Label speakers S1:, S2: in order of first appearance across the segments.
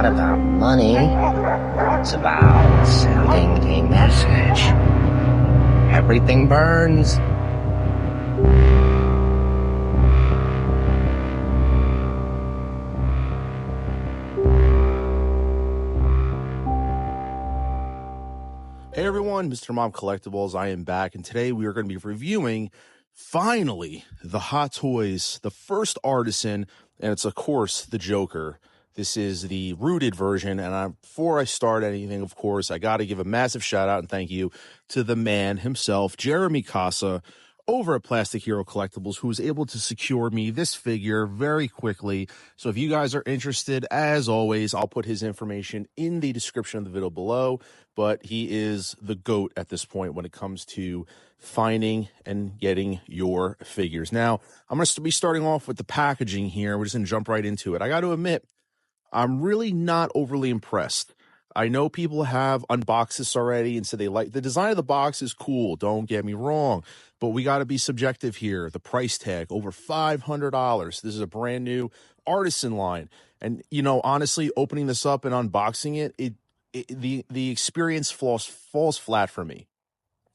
S1: not about money. It's about sending a message. Everything burns.
S2: Hey everyone, Mr. Mom Collectibles, I am back, and today we are going to be reviewing, finally, the Hot Toys, the first Artisan, and it's, of course, the Joker. This is the rooted version, and before I start anything, of course, I got to give a massive shout-out and thank you to the man himself, Jeremy CASA, over at Plastic Hero Collectibles, who was able to secure me this figure very quickly. So if you guys are interested, as always, I'll put his information in the description of the video below. But he is the GOAT at this point when it comes to finding and getting your figures. Now, I'm going to be starting off with the packaging here. We're just going to jump right into it. I got to admit, I'm really not overly impressed. I know people have unboxed this already and said they like the design of the box is cool. Don't get me wrong, but we got to be subjective here. The price tag over $500. This is a brand new Artisan line, and you know, honestly, opening this up and unboxing it, the experience falls flat for me.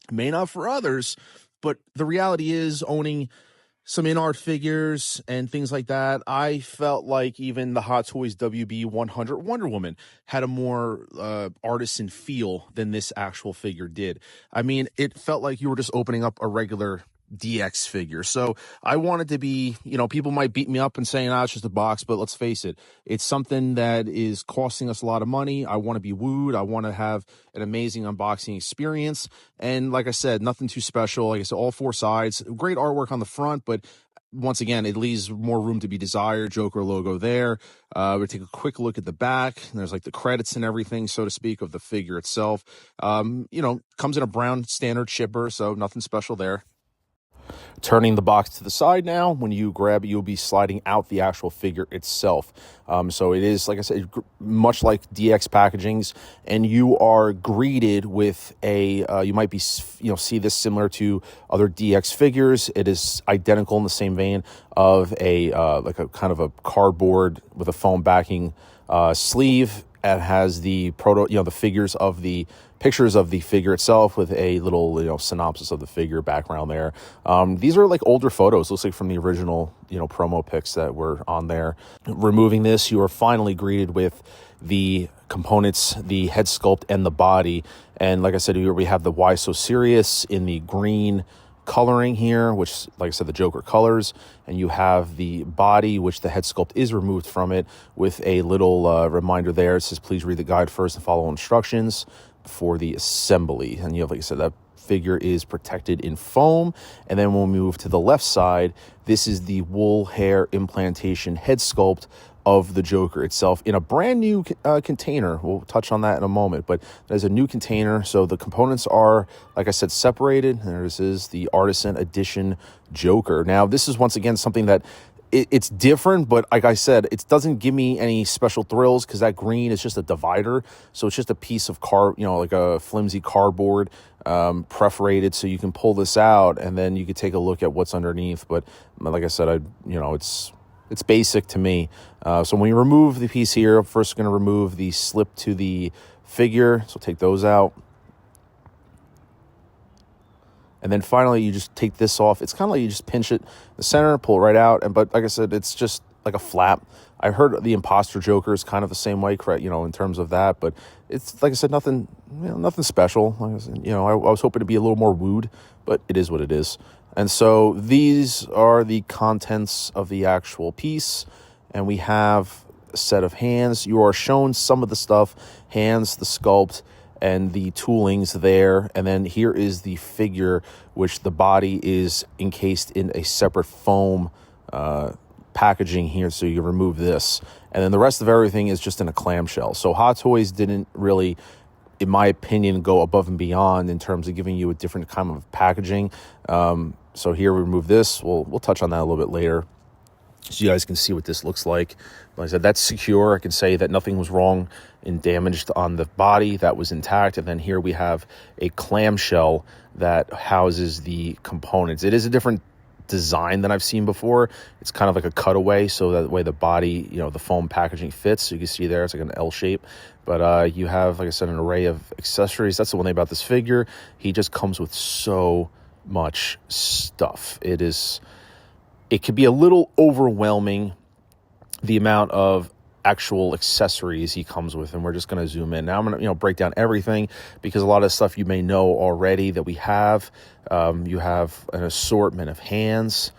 S2: May not for others, but the reality is, owning some in-art figures and things like that, I felt like even the Hot Toys WB 100 Wonder Woman had a more artisan feel than this actual figure did. I mean, it felt like you were just opening up a regular DX figure. So I wanted to be, you know, people might beat me up and saying, it's just a box, but let's face it, it's something that is costing us a lot of money. I want to be wooed. I want to have an amazing unboxing experience. And like I said, nothing too special. Like I said, all four sides, great artwork on the front, but once again, it leaves more room to be desired. Joker logo there. We'll take a quick look at the back. There's like the credits and everything, so to speak, of the figure itself. You know, comes in a brown standard shipper, so nothing special there. Turning the box to the side now, when you grab it, you'll be sliding out the actual figure itself. So it is, like I said, much like DX packagings, and you are greeted with a, you might be, see this similar to other DX figures. It is identical in the same vein of a, like a kind of a cardboard with a foam backing sleeve. It has the the figures of the pictures of the figure itself with a little, synopsis of the figure background there. These are like older photos, looks like from the original, promo pics that were on there. Removing this, you are finally greeted with the components, the head sculpt and the body. And like I said, we have the Why So Serious in the green coloring here, which, like I said, the Joker colors, and you have the body, which the head sculpt is removed from it, with a little reminder there. It says, please read the guide first and follow instructions for the assembly. And you have, like I said, that figure is protected in foam. And then we'll move to the left side. This is the wool hair implantation head sculpt of the Joker itself in a brand new container. We'll touch on that in a moment, but there's a new container. So the components are, like I said, separated. This is the Artisan Edition Joker. Now, this is once again something that it's different, but like I said, it doesn't give me any special thrills because that green is just a divider. So it's just a piece of like a flimsy cardboard, perforated, so you can pull this out and then you could take a look at what's underneath. But like I said, it's basic to me. So when you remove the piece here, I'm first going to remove the slip to the figure. So take those out. And then finally, you just take this off. It's kind of like you just pinch it in the center, pull it right out. But like I said, it's just like a flap. I heard the Imposter Joker is kind of the same way, in terms of that. But it's, like I said, nothing special. Like I said, I was hoping to be a little more wooed, but it is what it is. And so these are the contents of the actual piece. And we have a set of hands. You are shown some of the stuff, hands, the sculpt, and the toolings there. And then here is the figure, which the body is encased in a separate foam packaging here. So you remove this. And then the rest of everything is just in a clamshell. So Hot Toys didn't really, in my opinion, go above and beyond in terms of giving you a different kind of packaging. So here we remove this. We'll touch on that a little bit later, so you guys can see what this looks like. Like I said, that's secure. I can say that nothing was wrong and damaged on the body. That was intact. And then here we have a clamshell that houses the components. It is a different design that I've seen before. It's kind of like a cutaway, so that way the body, the foam packaging fits. So you can see there, it's like an L shape. But you have, like I said, an array of accessories. That's the one thing about this figure. He just comes with so much stuff. It can be a little overwhelming, the amount of actual accessories he comes with, and we're just going to zoom in. Now I'm going to break down everything, because a lot of stuff you may know already that we have. You have an assortment of hands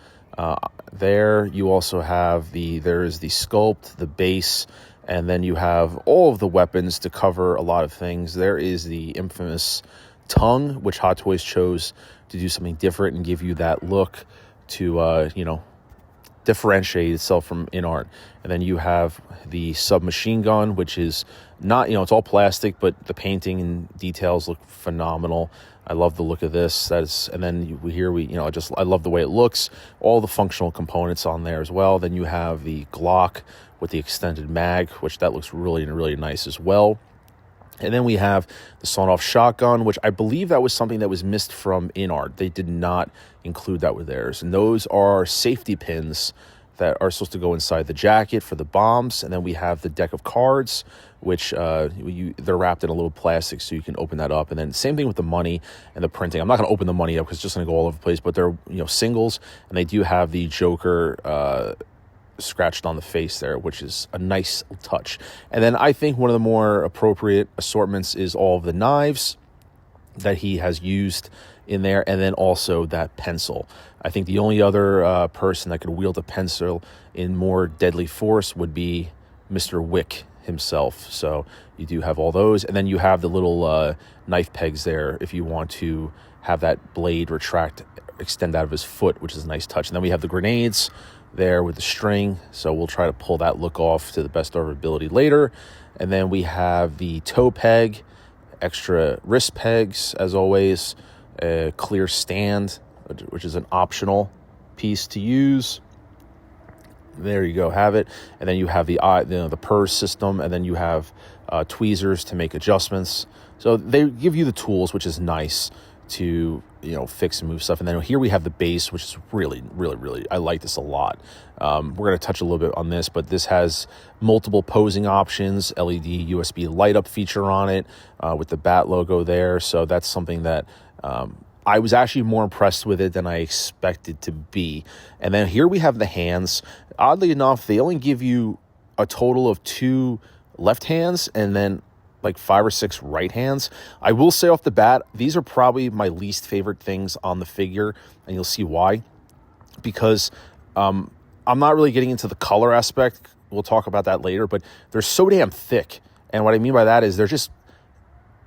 S2: there. You also have there's the sculpt, the base, and then you have all of the weapons to cover a lot of things. There is the infamous tongue, which Hot Toys chose to do something different and give you that look to differentiate itself from InArt. And then you have the submachine gun, which is not, it's all plastic, but the painting and details look phenomenal. I love the look of this. And then I love the way it looks. All the functional components on there as well. Then you have the Glock with the extended mag, which that looks really, really nice as well. And then we have the sawn-off shotgun, which I believe that was something that was missed from InArt. They did not include that with theirs. And those are safety pins that are supposed to go inside the jacket for the bombs. And then we have the deck of cards, which they're wrapped in a little plastic so you can open that up. And then same thing with the money and the printing. I'm not going to open the money up because it's just going to go all over the place. But they're singles, and they do have the Joker scratched on the face there, which is a nice touch. And then I think one of the more appropriate assortments is all of the knives that he has used in there, and then also that pencil. I think the only other person that could wield a pencil in more deadly force would be Mr. Wick himself. So you do have all those, and then you have the little knife pegs there if you want to have that blade extend out of his foot, which is a nice touch. And then we have the grenades there with the string, so we'll try to pull that look off to the best of our ability later. And then we have the toe peg, extra wrist pegs as always, a clear stand, which is an optional piece to use. There you go, have it. And then you have the purse system, and then you have tweezers to make adjustments. So they give you the tools, which is nice to fix and move stuff. And then here we have the base, which is really, really, really, I like this a lot. We're going to touch a little bit on this, but this has multiple posing options, LED USB light up feature on it with the bat logo there. So that's something that I was actually more impressed with it than I expected to be. And then here we have the hands. Oddly enough, they only give you a total of 2 left hands and then like 5 or 6 right hands. I will say off the bat, these are probably my least favorite things on the figure, and you'll see why. Because I'm not really getting into the color aspect. We'll talk about that later, but they're so damn thick. And what I mean by that is they're just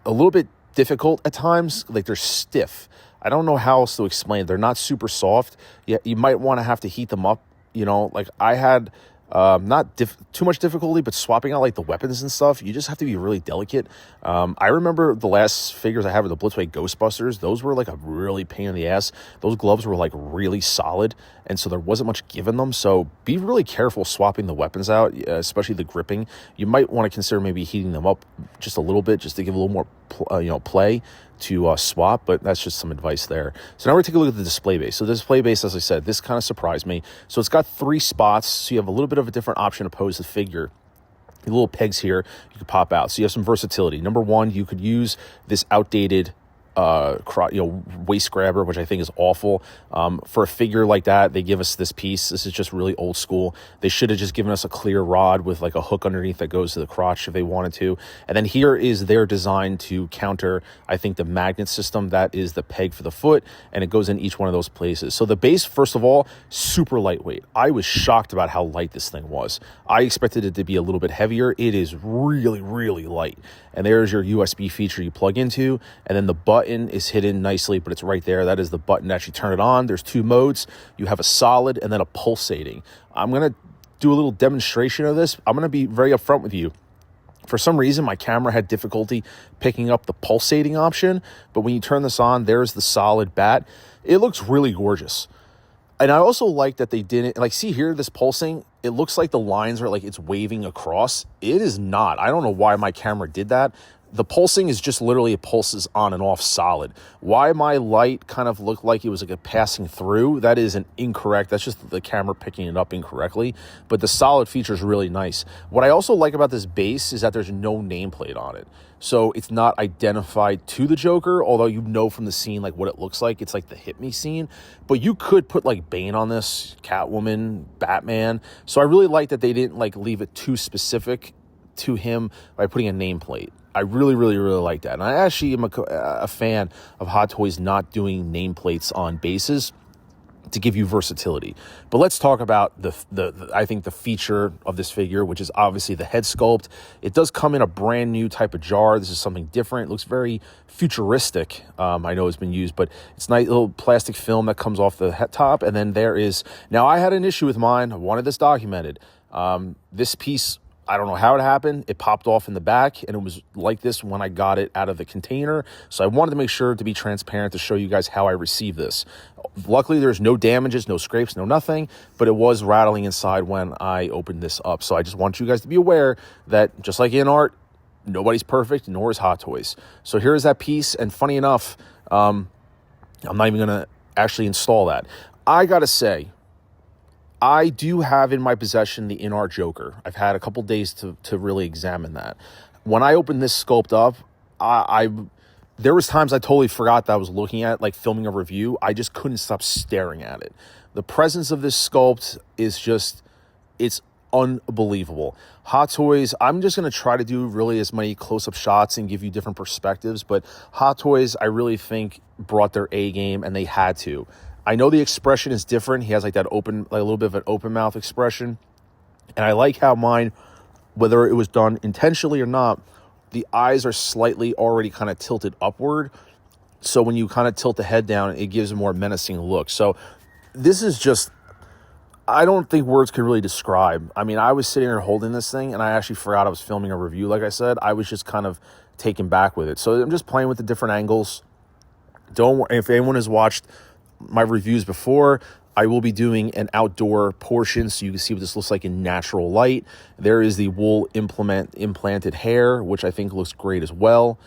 S2: a little bit difficult at times. Like, they're stiff. I don't know how else to explain it. They're not super soft. Yet you might want to have to heat them up. Like I had not too much difficulty, but swapping out like the weapons and stuff, you just have to be really delicate. I remember the last figures I had with the Blitzway Ghostbusters, those were like a really pain in the ass. Those gloves were like really solid, and so there wasn't much give in them. So be really careful swapping the weapons out, especially the gripping. You might want to consider maybe heating them up just a little bit, just to give a little more play to swap, but that's just some advice there. So now we're taking a look at the display base. So the display base, as I said, this kind of surprised me. So it's got 3 spots, so you have a little bit of a different option to pose the figure. The little pegs here you could pop out, so you have some versatility. Number 1, you could use this outdated waist grabber, which I think is awful. For a figure like that, they give us this piece. This is just really old school. They should have just given us a clear rod with like a hook underneath that goes to the crotch if they wanted to. And then here is their design to counter, I think, the magnet system. That is the peg for the foot, and it goes in each one of those places. So the base, first of all, super lightweight. I was shocked about how light this thing was. I expected it to be a little bit heavier. It is really, really light. And there's your USB feature you plug into, and then the button is hidden nicely, but it's right there. That is the button to actually turn it on. There's 2 modes. You have a solid and then a pulsating. I'm going to do a little demonstration of this. I'm going to be very upfront with you. For some reason, my camera had difficulty picking up the pulsating option, but when you turn this on, there's the solid bat. It looks really gorgeous. And I also like that they didn't, like, see here, this pulsing, it looks like the lines are like it's waving across. It is not. I don't know why my camera did that. the pulsing is just literally, it pulses on and off solid. Why my light kind of looked like it was like a passing through, that is an incorrect. That's just the camera picking it up incorrectly. But the solid feature is really nice. What I also like about this base is that there's no nameplate on it. So it's not identified to the Joker, although you know from the scene like what it looks like. It's like the Hit Me scene. But you could put like Bane on this, Catwoman, Batman. So I really like that they didn't like leave it too specific to him by putting a nameplate. I really, really, really like that. And I actually am a fan of Hot Toys not doing nameplates on bases to give you versatility. But let's talk about I think the feature of this figure, which is obviously the head sculpt. It does come in a brand new type of jar. This is something different. It looks very futuristic. I know it's been used, but it's nice little plastic film that comes off the top. And then there is, now I had an issue with mine. I wanted this documented. This piece, I don't know how it happened. It popped off in the back, and it was like this when I got it out of the container. So I wanted to make sure to be transparent to show you guys how I received this. Luckily, there's no damages, no scrapes, no nothing, but it was rattling inside when I opened this up. So I just want you guys to be aware that just like in art, nobody's perfect, nor is Hot Toys. So here is that piece, and funny enough, I'm not even going to actually install that. I got to say, I do have in my possession the in-art Joker. I've had a couple days to really examine that. When I opened this sculpt up, there was times I totally forgot that I was looking at, like filming a review. I just couldn't stop staring at it. The presence of this sculpt is just, it's unbelievable. Hot Toys, I'm just going to try to do really as many close-up shots and give you different perspectives, but Hot Toys, I really think, brought their A game, and they had to. I know the expression is different. He has like that open, like a little bit of an open mouth expression. And I like how mine, whether it was done intentionally or not, the eyes are slightly already kind of tilted upward. So when you kind of tilt the head down, it gives a more menacing look. So this is just, I don't think words can really describe. I mean, I was sitting here holding this thing and I actually forgot I was filming a review. Like I said, I was just kind of taken back with it. So I'm just playing with the different angles. Don't worry, if anyone has watched my reviews before, I will be doing an outdoor portion so you can see what this looks like in natural light. There is the wool implanted hair, which I think looks great as well.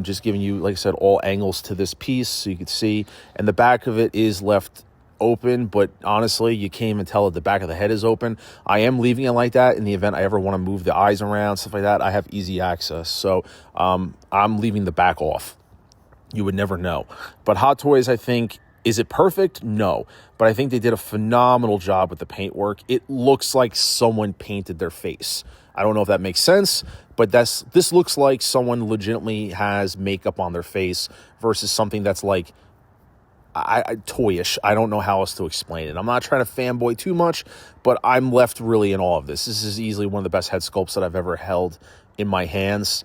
S2: Just giving you, like I said, all angles to this piece so you can see. And the back of it is left open, but honestly, you can't even tell that the back of the head is open. I am leaving it like that in the event I ever want to move the eyes around, stuff like that. I have easy access. So I'm leaving the back off. You would never know. But Hot Toys, I think, is it perfect? No. But I think they did a phenomenal job with the paintwork. It looks like someone painted their face. I don't know if that makes sense, but this looks like someone legitimately has makeup on their face versus something that's like toyish. I don't know how else to explain it. I'm not trying to fanboy too much, but I'm left really in awe of this. This is easily one of the best head sculpts that I've ever held in my hands,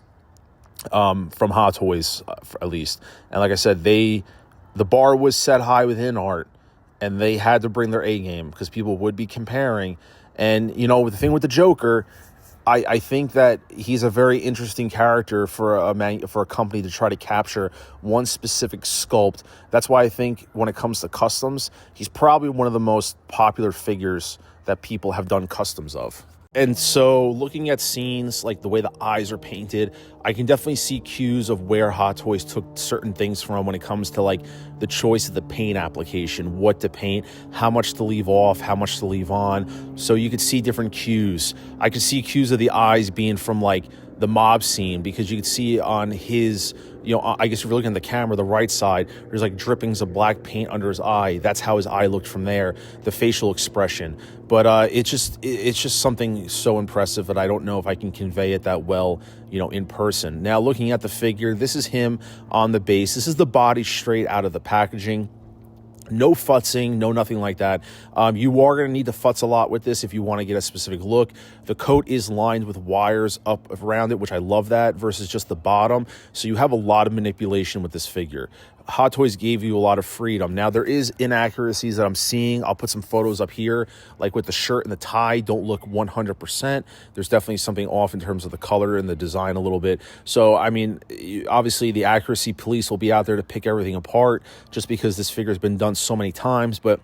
S2: from Hot Toys, at least. And like I said, the bar was set high within art, and they had to bring their A game because people would be comparing. And, you know, the thing with the Joker, I think that he's a very interesting character for a company to try to capture one specific sculpt. That's why I think when it comes to customs, he's probably one of the most popular figures that people have done customs of. And so looking at scenes, like the way the eyes are painted, I can definitely see cues of where Hot Toys took certain things from when it comes to like the choice of the paint application, what to paint, how much to leave off, how much to leave on. So you could see different cues. I could see cues of the eyes being from like the mob scene, because you could see on his, you know, I guess if you're looking at the camera, the right side, there's like drippings of black paint under his eye. That's how his eye looked from there, the facial expression. But it's just something so impressive that I don't know if I can convey it that well, you know, in person. Now, looking at the figure, this is him on the base. This is the body straight out of the packaging. No futzing, no nothing like that. You are going to need to futz a lot with this if you want to get a specific look. The coat is lined with wires up around it, which I love that, versus just the bottom. So you have a lot of manipulation with this figure. Hot Toys gave you a lot of freedom. Now, there is inaccuracies that I'm seeing. I'll put some photos up here, like with the shirt and the tie don't look 100%. There's definitely something off in terms of the color and the design a little bit. So, I mean, obviously the accuracy police will be out there to pick everything apart just because this figure has been done so many times, but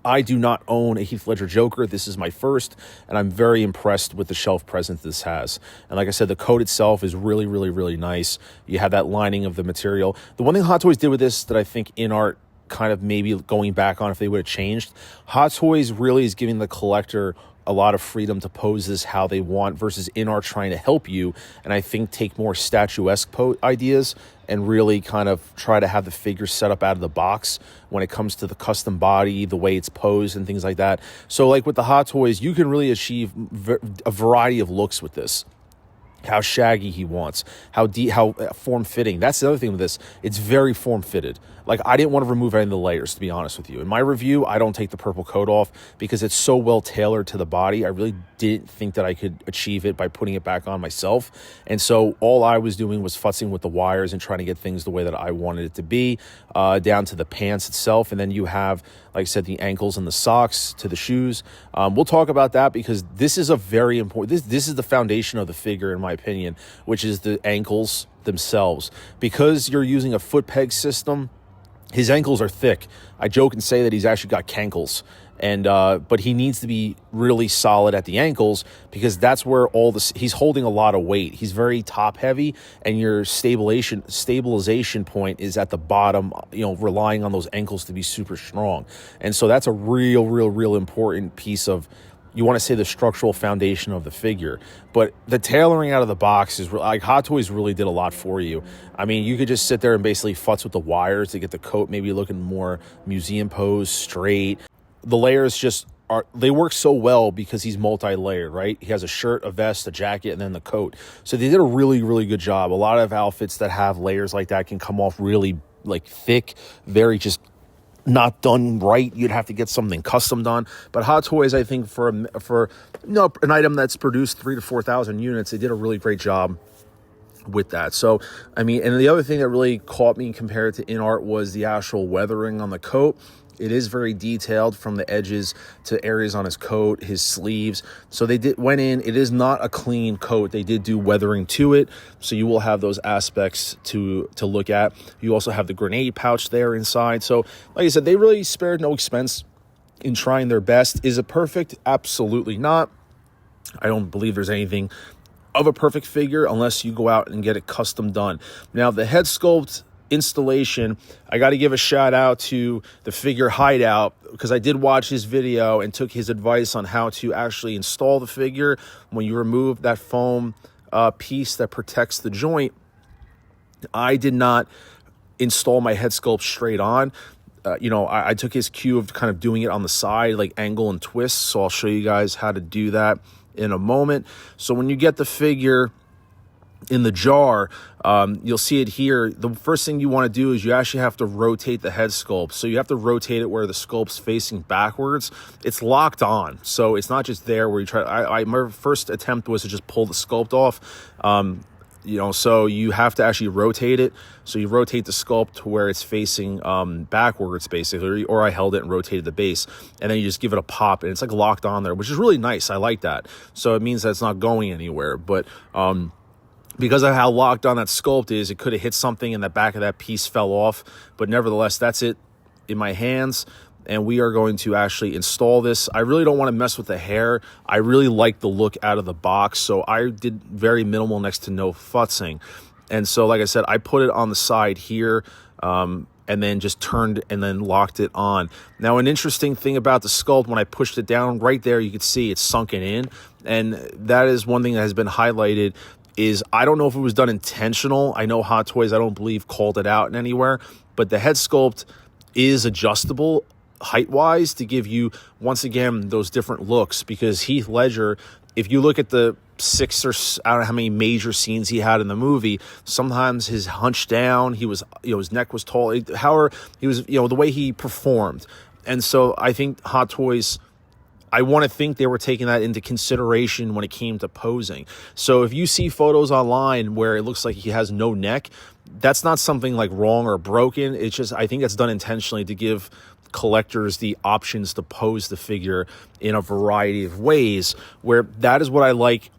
S2: I do not own a Heath Ledger Joker. This is my first, and I'm very impressed with the shelf presence this has. And like I said, the coat itself is really, really, really nice. You have that lining of the material. The one thing Hot Toys did with this that I think in art kind of maybe going back on if they would have changed, Hot Toys really is giving the collector a lot of freedom to pose this how they want versus in art trying to help you, and I think take more statuesque ideas and really kind of try to have the figure set up out of the box when it comes to the custom body, the way it's posed and things like that. So like with the Hot Toys, you can really achieve a variety of looks with this. How shaggy he wants, how form-fitting. That's the other thing with this. It's very form-fitted. Like, I didn't want to remove any of the layers, to be honest with you. In my review, I don't take the purple coat off because it's so well tailored to the body. I really didn't think that I could achieve it by putting it back on myself. And so all I was doing was futzing with the wires and trying to get things the way that I wanted it to be, down to the pants itself. And then you have, like I said, the ankles and the socks to the shoes. We'll talk about that because this is a very important, this is the foundation of the figure, in my opinion, which is the ankles themselves. Because you're using a foot peg system, his ankles are thick. I joke and say that he's actually got cankles. And but he needs to be really solid at the ankles because that's where he's holding a lot of weight. He's very top heavy, and your stabilization point is at the bottom, relying on those ankles to be super strong. And so that's a real important piece of, you want to say, the structural foundation of the figure. But the tailoring out of the box is like, Hot Toys really did a lot for you. I mean, you could just sit there and basically futz with the wires to get the coat maybe looking more museum pose, straight. The layers they work so well because he's multi-layered, right? He has a shirt, a vest, a jacket, and then the coat. So they did a really good job. A lot of outfits that have layers like that can come off really like thick, very just not done right. You'd have to get something custom done. But Hot Toys, I think for an item that's produced 3,000 to 4,000 units, they did a really great job with that. So, I mean, and the other thing that really caught me compared to in art was the actual weathering on the coat. It is very detailed from the edges to areas on his coat, his sleeves. So they went in. It is not a clean coat. They did do weathering to it. So you will have those aspects to look at. You also have the grenade pouch there inside. So like I said, they really spared no expense in trying their best. Is it perfect? Absolutely not. I don't believe there's anything of a perfect figure unless you go out and get it custom done. Now, the head sculpt installation, I got to give a shout out to the Figure Hideout because I did watch his video and took his advice on how to actually install the figure. When you remove that foam piece that protects the joint, I did not install my head sculpt straight on. I took his cue of kind of doing it on the side, like angle and twist. So I'll show you guys how to do that in a moment. So when you get the figure in the jar, you'll see it here. The first thing you want to do is you actually have to rotate the head sculpt. So you have to rotate it where the sculpt's facing backwards. It's locked on, so it's not just there where you try. My first attempt was to just pull the sculpt off. So you have to actually rotate it. So you rotate the sculpt to where it's facing backwards, basically, or I held it and rotated the base, and then you just give it a pop, and it's like locked on there, which is really nice. I like that. So it means that it's not going anywhere, but because of how locked on that sculpt is, it could have hit something and the back of that piece fell off. But nevertheless, that's it in my hands. And we are going to actually install this. I really don't want to mess with the hair. I really like the look out of the box. So I did very minimal, next to no futzing. And so, like I said, I put it on the side here, and then just turned and then locked it on. Now, an interesting thing about the sculpt, when I pushed it down right there, you could see it's sunken in. And that is one thing that has been highlighted. Is I don't know if it was done intentional. I know Hot Toys, I don't believe, called it out in anywhere, but the head sculpt is adjustable height-wise to give you, once again, those different looks. Because Heath Ledger, if you look at the 6 or I don't know how many major scenes he had in the movie, sometimes his hunched down, he was, his neck was tall, however, he was, the way he performed. And so I think Hot Toys, I want to think they were taking that into consideration when it came to posing. So if you see photos online where it looks like he has no neck, that's not something like wrong or broken. It's just, I think that's done intentionally to give collectors the options to pose the figure in a variety of ways, where that is what I like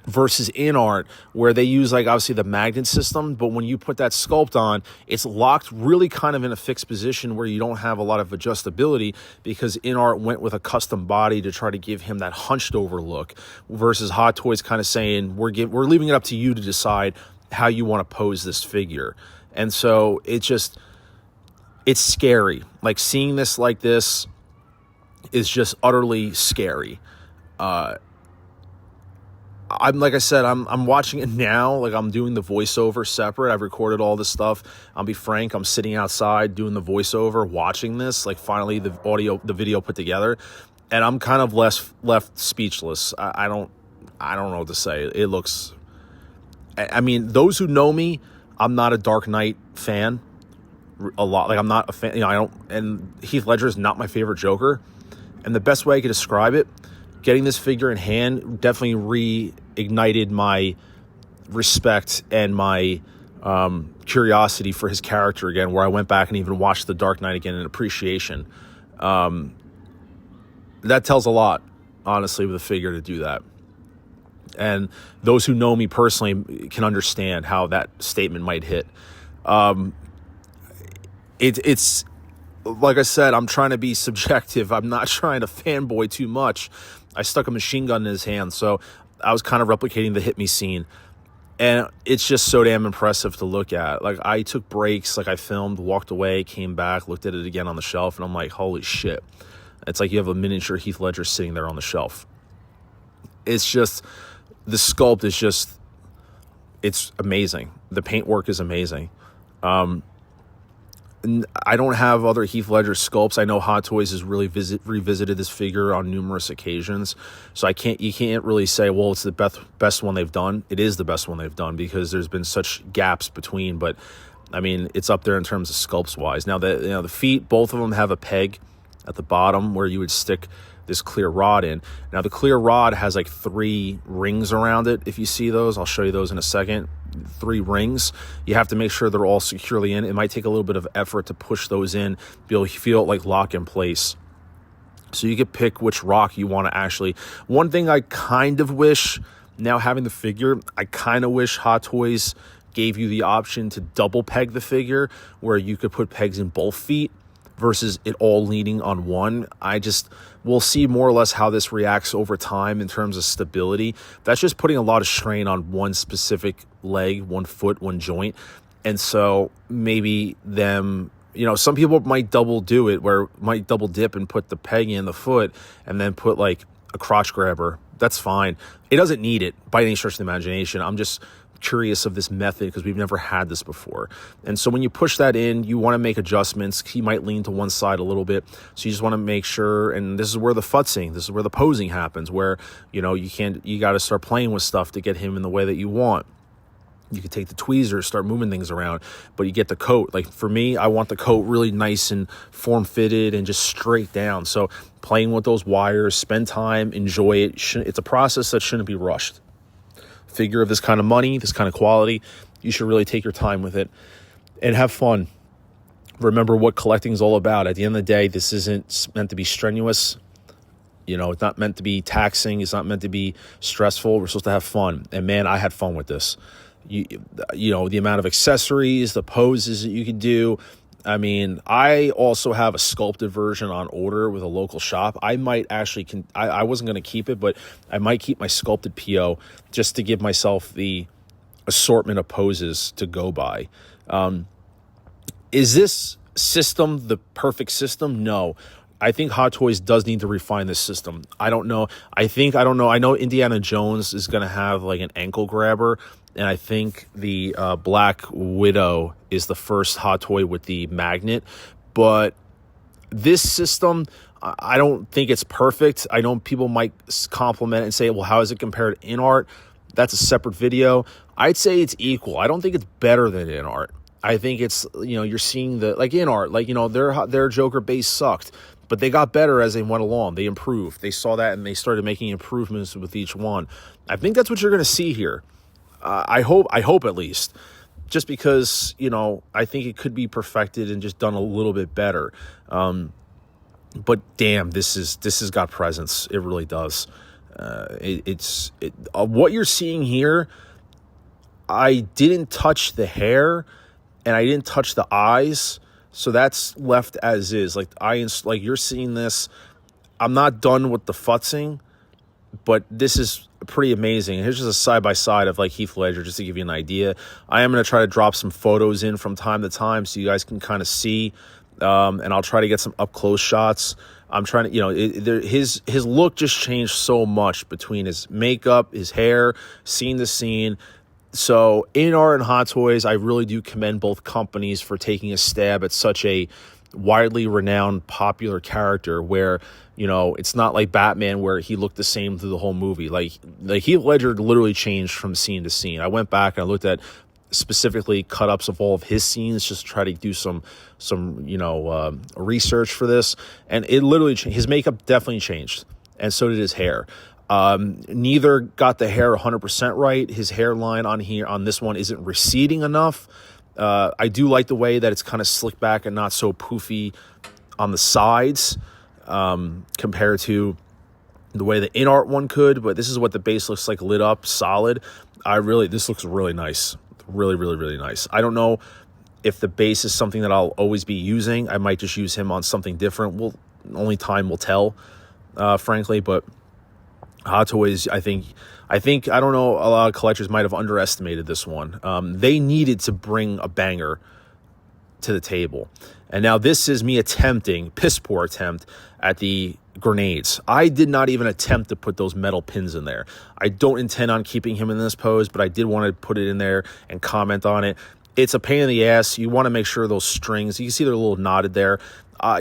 S2: versus in art where they use like obviously the magnet system, but when you put that sculpt on, it's locked really kind of in a fixed position where you don't have a lot of adjustability, because in art went with a custom body to try to give him that hunched over look, versus Hot Toys kind of saying we're leaving it up to you to decide how you want to pose this figure. And so it's scary. Like seeing this like this is just utterly scary. I'm watching it now. Like I'm doing the voiceover separate. I've recorded all this stuff. I'll be frank, I'm sitting outside doing the voiceover, watching this, like finally the video put together, and I'm kind of left speechless. I don't know what to say. It looks, I mean, those who know me, I'm not a Dark Knight fan. A lot, like I'm not a fan. And Heath Ledger is not my favorite Joker. And the best way I could describe it, getting this figure in hand definitely reignited my respect and my curiosity for his character again, where I went back and even watched The Dark Knight again in appreciation. That tells a lot, honestly, with a figure to do that. And those who know me personally can understand how that statement might hit. It's like I said, I'm trying to be subjective. I'm not trying to fanboy too much. I stuck a machine gun in his hand, so I was kind of replicating the Hit Me scene. And it's just so damn impressive to look at. Like, I took breaks, like I filmed, walked away, came back, looked at it again on the shelf, and I'm like, holy shit. It's like you have a miniature Heath Ledger sitting there on the shelf. It's just, the sculpt is just, it's amazing. The paintwork is amazing. I don't have other Heath Ledger sculpts. I know Hot Toys has really revisited this figure on numerous occasions, so you can't really say, well, it's the best one they've done. It is the best one they've done because there's been such gaps between, but I mean, it's up there in terms of sculpts wise. Now the feet, both of them have a peg at the bottom where you would stick this clear rod in. Now the clear rod has like 3 rings around it. If you see those, I'll show you those in a second. 3 rings. You have to make sure they're all securely in. It might take a little bit of effort to push those in, be able to feel it like lock in place. So you could pick which rock you want to actually. One thing I kind of wish, now having the figure, I kind of wish Hot Toys gave you the option to double peg the figure, where you could put pegs in both feet versus it all leaning on one. We'll see more or less how this reacts over time in terms of stability. That's just putting a lot of strain on one specific leg, one foot, one joint. And so maybe some people might double dip and put the peg in the foot and then put like a crotch grabber. That's fine. It doesn't need it by any stretch of the imagination. I'm just curious of this method because we've never had this before. And so when you push that in, you want to make adjustments. He might lean to one side a little bit, so you just want to make sure. And this is where the futzing, this is where the posing happens, where you got to start playing with stuff to get him in the way that you want. You could take the tweezers, start moving things around, but you get the coat. Like for me, I want the coat really nice and form-fitted and just straight down. So playing with those wires, spend time, enjoy it. It's a process that shouldn't be rushed. Figure of this kind of money, this kind of quality, you should really take your time with it and have fun. Remember what collecting is all about. At the end of the day, this isn't meant to be strenuous. It's not meant to be taxing. It's not meant to be stressful. We're supposed to have fun. And man, I had fun with this. The amount of accessories, the poses that you could do. I mean, I also have a sculpted version on order with a local shop. I might actually, I wasn't going to keep it, but I might keep my sculpted PO just to give myself the assortment of poses to go by. Is this system the perfect system? No. I think Hot Toys does need to refine this system. I don't know. I know Indiana Jones is going to have like an ankle grabber, and I think the Black Widow is the first Hot Toy with the magnet. But this system, I don't think it's perfect. I know people might compliment it and say, well, how is it compared to in art? That's a separate video. I'd say it's equal. I don't think it's better than in art. I think it's, you're seeing in art, their Joker base sucked, but they got better as they went along. They improved. They saw that and they started making improvements with each one. I think that's what you're going to see here. I hope at least, just because, I think it could be perfected and just done a little bit better. But damn, this has got presence. It really does. What you're seeing here, I didn't touch the hair and I didn't touch the eyes, so that's left as is. Like you're seeing this. I'm not done with the futzing, but this is pretty amazing. Here's just a side-by-side of like Heath Ledger, just to give you an idea. I am going to try to drop some photos in from time to time so you guys can kind of see, and I'll try to get some up-close shots. I'm trying to, his look just changed so much between his makeup, his hair, scene to scene. So in art and Hot Toys, I really do commend both companies for taking a stab at such a widely renowned, popular character where, it's not like Batman where he looked the same through the whole movie. Like Heath Ledger literally changed from scene to scene. I went back and I looked at specifically cut-ups of all of his scenes just to try to do some research for this. And it literally changed. His makeup definitely changed, and so did his hair. Neither got the hair 100% right. His hairline on this one isn't receding enough. I do like the way that it's kind of slicked back and not so poofy on the sides, compared to the way the in-art one could. But this is what the base looks like, lit up, solid. This looks really nice. Really, really, really nice. I don't know if the base is something that I'll always be using. I might just use him on something different. Only time will tell, frankly, but Hot Toys, I think, I don't know, a lot of collectors might have underestimated this one. They needed to bring a banger to the table. And now this is me piss poor attempt at the grenades. I did not even attempt to put those metal pins in there. I don't intend on keeping him in this pose, but I did want to put it in there and comment on it. It's a pain in the ass. You want to make sure those strings, you can see they're a little knotted there.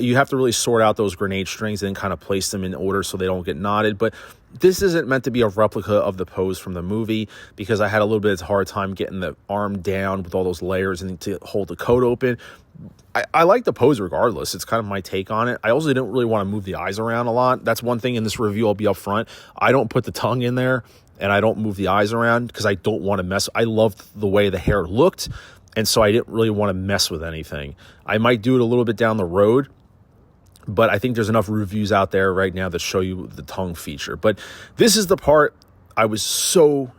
S2: You have to really sort out those grenade strings and kind of place them in order so they don't get knotted. But this isn't meant to be a replica of the pose from the movie, because I had a little bit of a hard time getting the arm down with all those layers and to hold the coat open. I like the pose regardless. It's kind of my take on it. I also didn't really want to move the eyes around a lot. That's one thing in this review, I'll be up front. I don't put the tongue in there and I don't move the eyes around because I don't want to mess. I loved the way the hair looked, and so I didn't really want to mess with anything. I might do it a little bit down the road, but I think there's enough reviews out there right now that show you the tongue feature. But this is the part I was so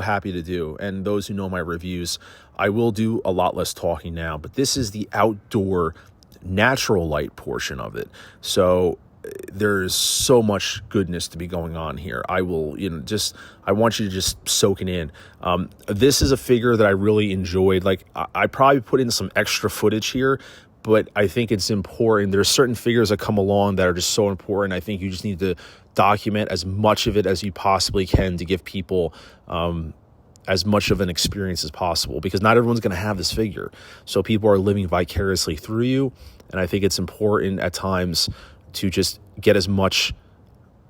S2: happy to do. And those who know my reviews, I will do a lot less talking now, but this is the outdoor natural light portion of it. So there's so much goodness to be going on here. I will, I want you to just soak it in. This is a figure that I really enjoyed. Like, I probably put in some extra footage here, but I think it's important. There's certain figures that come along that are just so important. I think you just need to document as much of it as you possibly can to give people as much of an experience as possible, because not everyone's going to have this figure. So people are living vicariously through you, and I think it's important at times to just get as much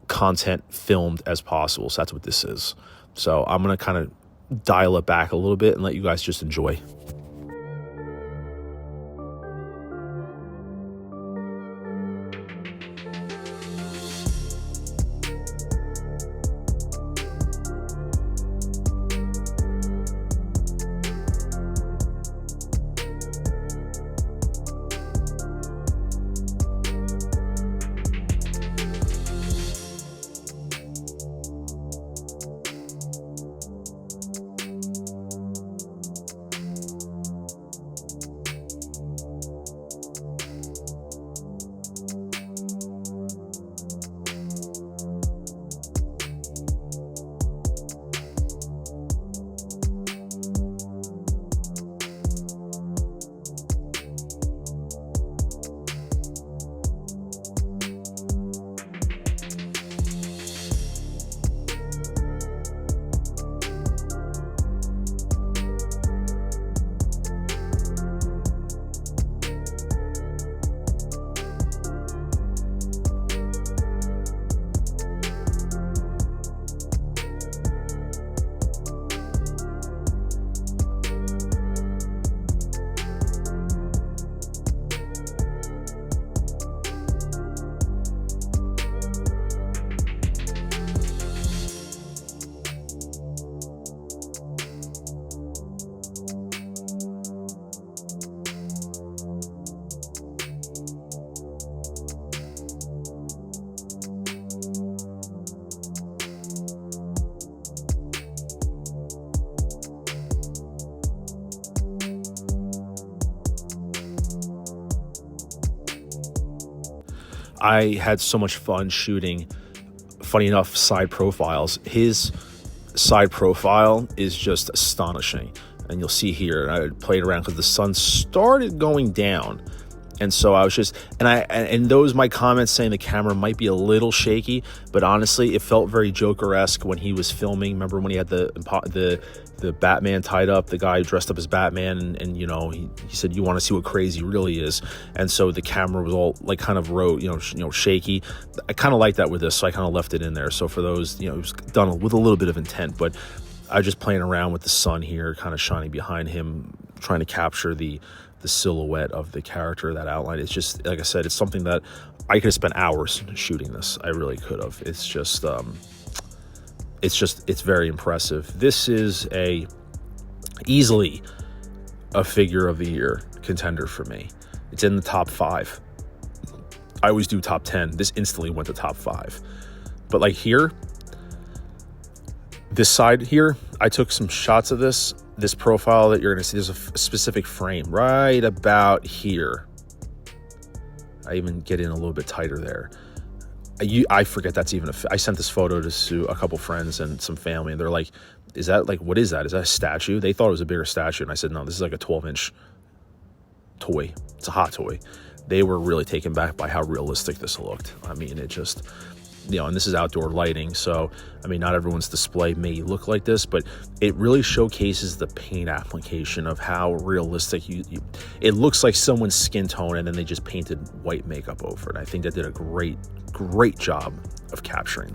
S2: content filmed as possible. So that's what this is. So I'm going to kind of dial it back a little bit and let you guys just enjoy. I had so much fun shooting, funny enough, side profiles. His side profile is just astonishing. And you'll see here, I played around because the sun started going down. And so I was just, and those my comments saying the camera might be a little shaky, but honestly, it felt very Joker-esque when he was filming. Remember when he had the Batman tied up, the guy dressed up as Batman, and you know, he said, you want to see what crazy really is. And so the camera was all like kind of shaky. I kind of like that with this, so I kind of left it in there. So for those, it was done with a little bit of intent, but I was just playing around with the sun here, kind of shining behind him, trying to capture the silhouette of the character, that outline. It's just, like I said, it's something that I could have spent hours shooting this. I really could have. It's just, it's very impressive. This is easily a figure of the year contender for me. It's in the top 5. I always do top 10. This instantly went to top 5. But like here, this side here, I took some shots of this profile that you're going to see. There's a specific frame right about here. I even get in a little bit tighter there. I forget that's even I sent this photo to a couple friends and some family, and they're like, is that like, what is that? Is that a statue? They thought it was a bigger statue. And I said, no, this is like a 12-inch toy. It's a hot toy. They were really taken back by how realistic this looked. I mean, it just, and this is outdoor lighting, so I mean, not everyone's display may look like this, but it really showcases the paint application of how realistic it looks like someone's skin tone and then they just painted white makeup over it. I think they did a great job of capturing.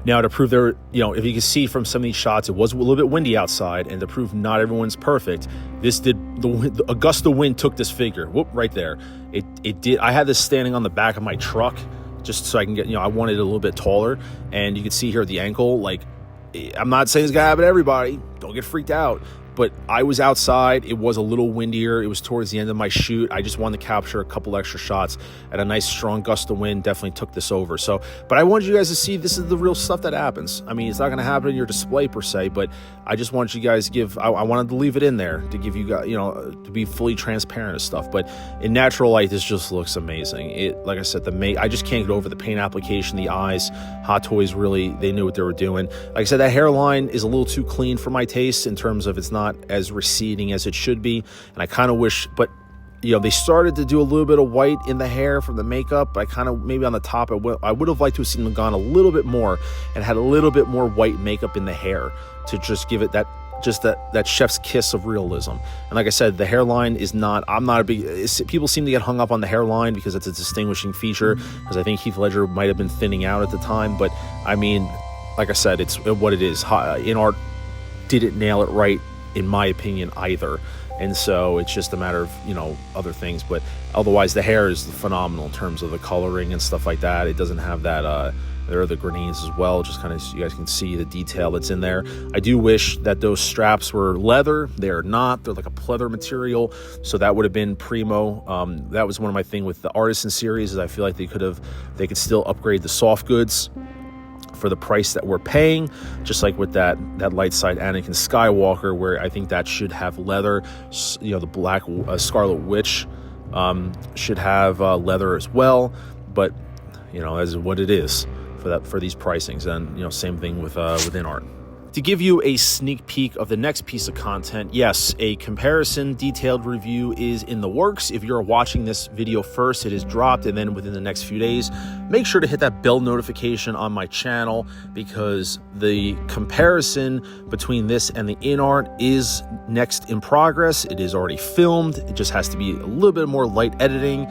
S2: Now, to prove there, if you can see from some of these shots, it was a little bit windy outside, and to prove not everyone's perfect, a gust of wind took this figure. Whoop, right there. It did. I had this standing on the back of my truck just so I can get, I wanted it a little bit taller, and you can see here at the ankle, like, I'm not saying it's gonna happen to everybody. Don't get freaked out. but I was outside. It was a little windier. It was towards the end of my shoot. I just wanted to capture a couple extra shots, and a nice strong gust of wind definitely took this over. So, but I wanted you guys to see this is the real stuff that happens. I mean, it's not going to happen in your display per se, but I just wanted you guys to give, I wanted to leave it in there to give you guys, to be fully transparent and stuff. But in natural light, this just looks amazing. It, like I said, I just can't get over the paint application, the eyes. Hot Toys really, they knew what they were doing. Like I said, that hairline is a little too clean for my taste in terms of it's not as receding as it should be. And I kind of wish, but they started to do a little bit of white in the hair from the makeup. I kind of, maybe on the top, I would have liked to have seen them gone a little bit more and had a little bit more white makeup in the hair to just give it that chef's kiss of realism. And like I said, the hairline is not, I'm not a big, people seem to get hung up on the hairline because it's a distinguishing feature, because I think Heath Ledger might have been thinning out at the time. But I mean, like I said, it's what it is. In art, didn't nail it right, in my opinion, either. And so it's just a matter of, other things. But otherwise, the hair is phenomenal in terms of the coloring and stuff like that. It doesn't have that, there are the grenades as well, just kind of so you guys can see the detail that's in there. I do wish that those straps were leather. They're not. They're like a pleather material, so that would have been primo. That was one of my thing with the Artisan series, is I feel like they could still upgrade the soft goods for the price that we're paying, just like with that light side Anakin Skywalker, where I think that should have leather. The black Scarlet Witch should have leather as well, but as what it is for these pricings. And same thing with within art. To give you a sneak peek of the next piece of content, yes, a comparison detailed review is in the works. If you're watching this video first, it is dropped, and then within the next few days, make sure to hit that bell notification on my channel, because the comparison between this and the in art is next in progress. It is already filmed. It just has to be a little bit more light editing.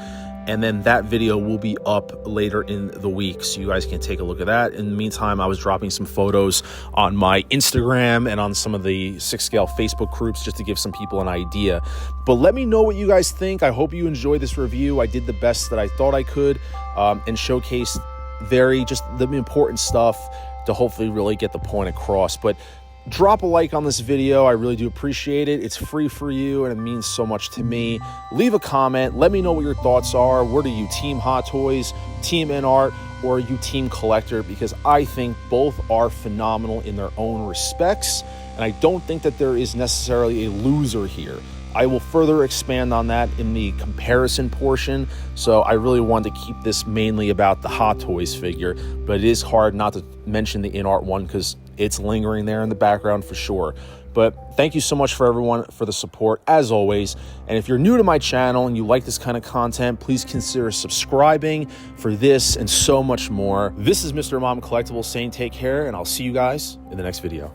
S2: And then that video will be up later in the week, so you guys can take a look at that. In the meantime, I was dropping some photos on my Instagram and on some of the 6-scale Facebook groups just to give some people an idea. But let me know what you guys think. I hope you enjoyed this review. I did the best that I thought I could, and showcased just the important stuff to hopefully really get the point across. But drop a like on this video. I really do appreciate it. It's free for you, and it means so much to me. Leave a comment. Let me know what your thoughts are. What are you, Team Hot Toys, Team In Art, or are you Team Collector? Because I think both are phenomenal in their own respects, and I don't think that there is necessarily a loser here. I will further expand on that in the comparison portion. So I really wanted to keep this mainly about the Hot Toys figure, but it is hard not to mention the in art one because it's lingering there in the background for sure. But thank you so much for everyone for the support as always. And if you're new to my channel and you like this kind of content, please consider subscribing for this and so much more. This is Mr. Mom Collectibles saying take care, and I'll see you guys in the next video.